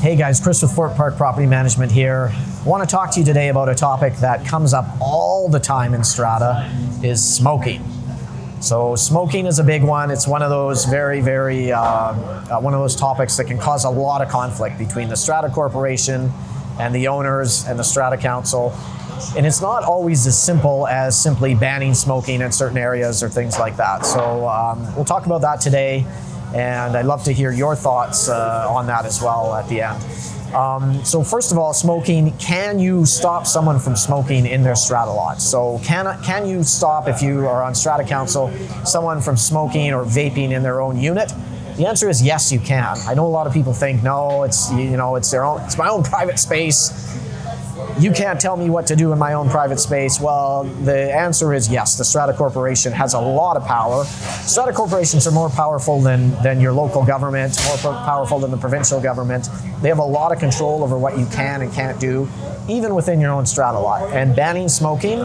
Hey guys, Chris with Fort Park Property Management here. I want to talk to you today about a topic that comes up all the time in Strata, is smoking. So smoking is a big one. It's one of those one of those topics that can cause a lot of conflict between the Strata Corporation and the owners and the Strata Council. And it's not always as simple as simply banning smoking in certain areas or things like that. So we'll talk about that today. And I'd love to hear your thoughts on that as well at the end. So first of all, smoking, can you stop someone from smoking in their strata lot? So can you stop, if you are on Strata Council, someone from smoking or vaping in their own unit? The answer is yes, you can. I know a lot of people think, no, it's my own private space. You can't tell me what to do in my own private space. Well, the answer is yes. The Strata Corporation has a lot of power. Strata corporations are more powerful than your local government, more powerful than the provincial government. They have a lot of control over what you can and can't do, even within your own strata lot. And banning smoking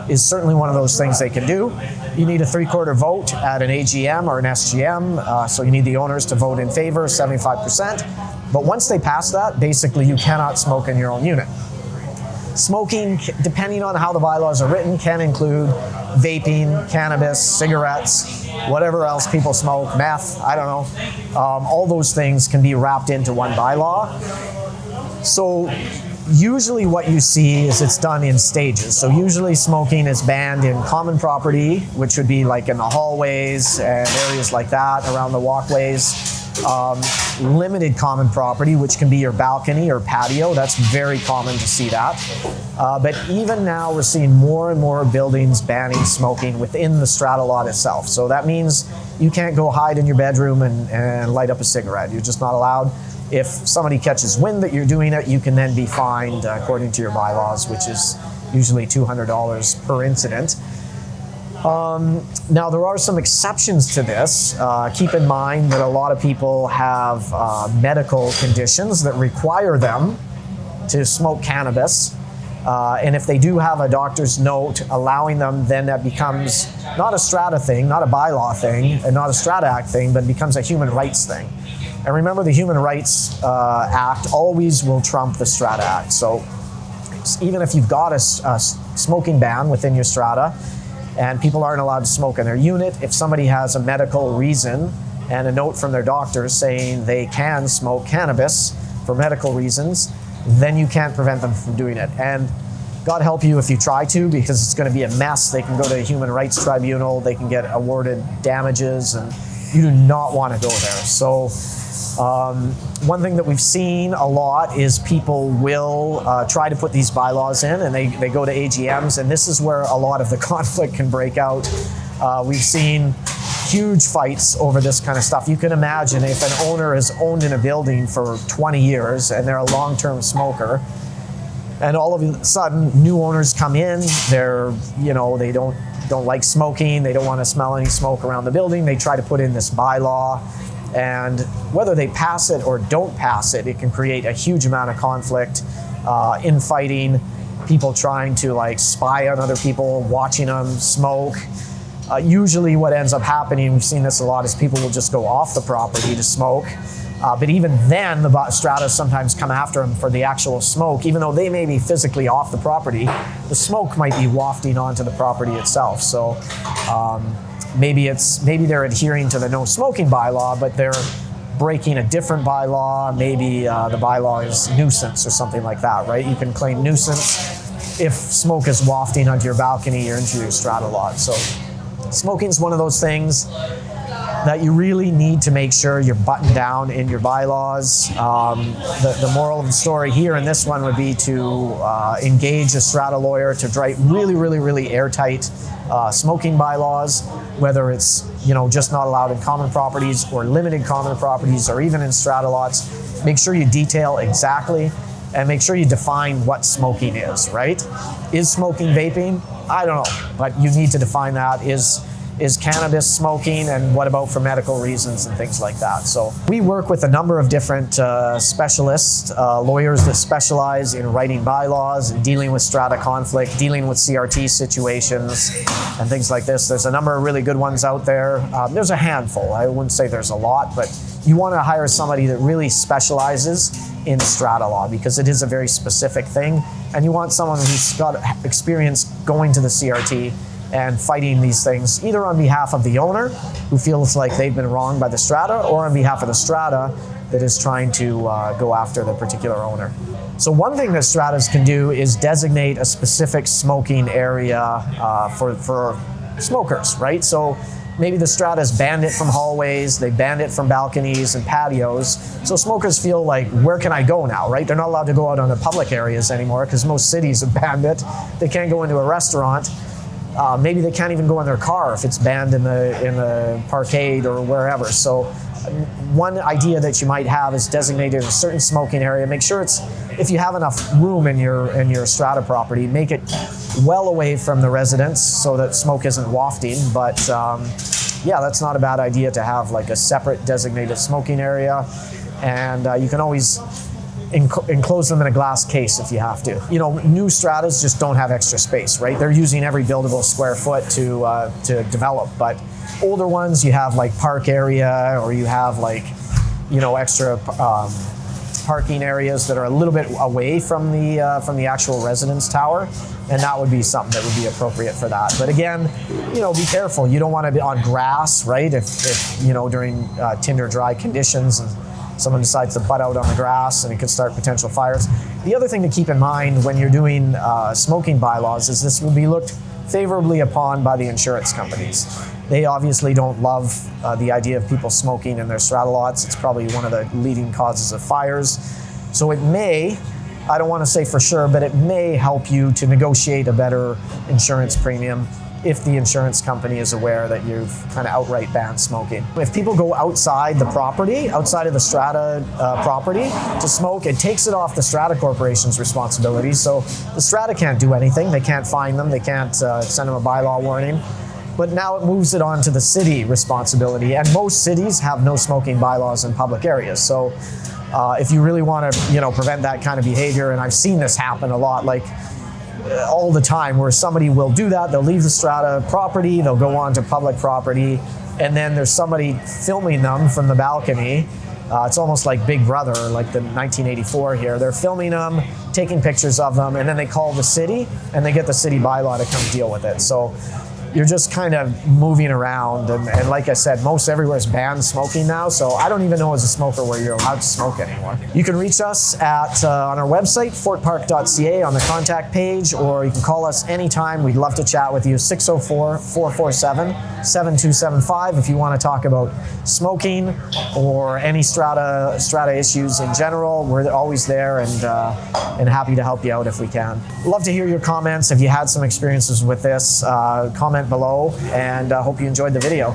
is certainly one of those things they can do. You need a 3/4 vote at an AGM or an SGM, so you need the owners to vote in favor, 75%. But once they pass that, basically you cannot smoke in your own unit. Smoking, depending on how the bylaws are written, can include vaping, cannabis, cigarettes, whatever else people smoke, meth, I don't know. All those things can be wrapped into one bylaw. So usually what you see is it's done in stages. So usually smoking is banned in common property, which would be like in the hallways and areas like that, around the walkways. Limited common property, which can be your balcony or patio. That's very common to see that. But even now we're seeing more and more buildings banning smoking within the strata lot itself. So that means you can't go hide in your bedroom and light up a cigarette. You're just not allowed. If somebody catches wind that you're doing it, you can then be fined according to your bylaws, which is usually $200 per incident. Now, there are some exceptions to this. Keep in mind that a lot of people have medical conditions that require them to smoke cannabis. And if they do have a doctor's note allowing them, then that becomes not a Strata thing, not a bylaw thing, and not a Strata Act thing, but becomes a human rights thing. And remember, the Human Rights Act always will trump the Strata Act. So even if you've got a smoking ban within your strata, and people aren't allowed to smoke in their unit, if somebody has a medical reason and a note from their doctor saying they can smoke cannabis for medical reasons, then you can't prevent them from doing it. And God help you if you try to, because it's going to be a mess. They can go to a human rights tribunal, they can get awarded damages, and you do not want to go there. So one thing that we've seen a lot is people will try to put these bylaws in, and they go to AGMs, and this is where a lot of the conflict can break out. We've seen huge fights over this kind of stuff. You can imagine if an owner has owned in a building for 20 years and they're a long-term smoker, and all of a sudden new owners come in, they don't like smoking, they don't want to smell any smoke around the building, they try to put in this bylaw. And whether they pass it or don't pass it, it can create a huge amount of conflict, infighting, people trying to spy on other people, watching them smoke. Usually what ends up happening, we've seen this a lot, is people will just go off the property to smoke. But even then, the stratas sometimes come after them for the actual smoke. Even though they may be physically off the property, the smoke might be wafting onto the property itself. So maybe they're adhering to the no smoking bylaw, but they're breaking a different bylaw. Maybe the bylaw is nuisance or something like that, right? You can claim nuisance if smoke is wafting onto your balcony or into your strata lot. So smoking is one of those things that you really need to make sure you're buttoned down in your bylaws. The moral of the story here in this one would be to engage a strata lawyer to write really, really, really airtight smoking bylaws, whether it's just not allowed in common properties or limited common properties or even in strata lots. Make sure you detail exactly and make sure you define what smoking is, right? Is smoking vaping? I don't know, but you need to define that. Is cannabis smoking, and what about for medical reasons and things like that? So we work with a number of different specialists, lawyers that specialize in writing bylaws and dealing with strata conflict, dealing with CRT situations and things like this. There's a number of really good ones out there. There's a handful. I wouldn't say there's a lot, but you want to hire somebody that really specializes in strata law, because it is a very specific thing, and you want someone who's got experience going to the CRT and fighting these things, either on behalf of the owner, who feels like they've been wronged by the strata, or on behalf of the strata that is trying to go after the particular owner. So one thing that stratas can do is designate a specific smoking area for smokers, right? So maybe the stratas banned it from hallways, they banned it from balconies and patios. So smokers feel like, where can I go now, right? They're not allowed to go out on the public areas anymore because most cities have banned it. They can't go into a restaurant. Maybe they can't even go in their car if it's banned in the parkade or wherever. So one idea that you might have is designated a certain smoking area. Make sure it's, if you have enough room in your strata property, make it well away from the residents so that smoke isn't wafting. But yeah, that's not a bad idea to have like a separate designated smoking area. And you can always enclose them in a glass case if you have to. You know, new stratas just don't have extra space, right? They're using every buildable square foot to develop. But older ones, you have like park area, or you have like, you know, extra parking areas that are a little bit away from the actual residence tower, and that would be something that would be appropriate for that. But again, you know, be careful. You don't want to be on grass, right? If you know, during tinder dry conditions and someone decides to butt out on the grass, and it could start potential fires. The other thing to keep in mind when you're doing smoking bylaws is this will be looked favorably upon by the insurance companies. They obviously don't love the idea of people smoking in their strata lots. It's probably one of the leading causes of fires. So it may, I don't want to say for sure, but it may help you to negotiate a better insurance premium if the insurance company is aware that you've kind of outright banned smoking. If people go outside the property, outside of the strata property to smoke, it takes it off the strata corporation's responsibility. So the strata can't do anything. They can't fine them. They can't send them a bylaw warning. But now it moves it on to the city responsibility. And most cities have no smoking bylaws in public areas. So if you really want to, you know, prevent that kind of behavior, and I've seen this happen a lot, like all the time, where somebody will do that. They'll leave the strata property, they'll go on to public property, and then there's somebody filming them from the balcony. It's almost like Big Brother, like the 1984 here. They're filming them, taking pictures of them, and then they call the city, and they get the city bylaw to come deal with it. So you're just kind of moving around, and like I said, most everywhere is banned smoking now, so I don't even know as a smoker where you're allowed to smoke anymore. You can reach us at on our website, fortpark.ca, on the contact page, or you can call us anytime. We'd love to chat with you, 604-447-7275 if you want to talk about smoking or any strata issues in general. We're always there and happy to help you out if we can. Love to hear your comments. If you had some experiences with this, comment below, and hope you enjoyed the video.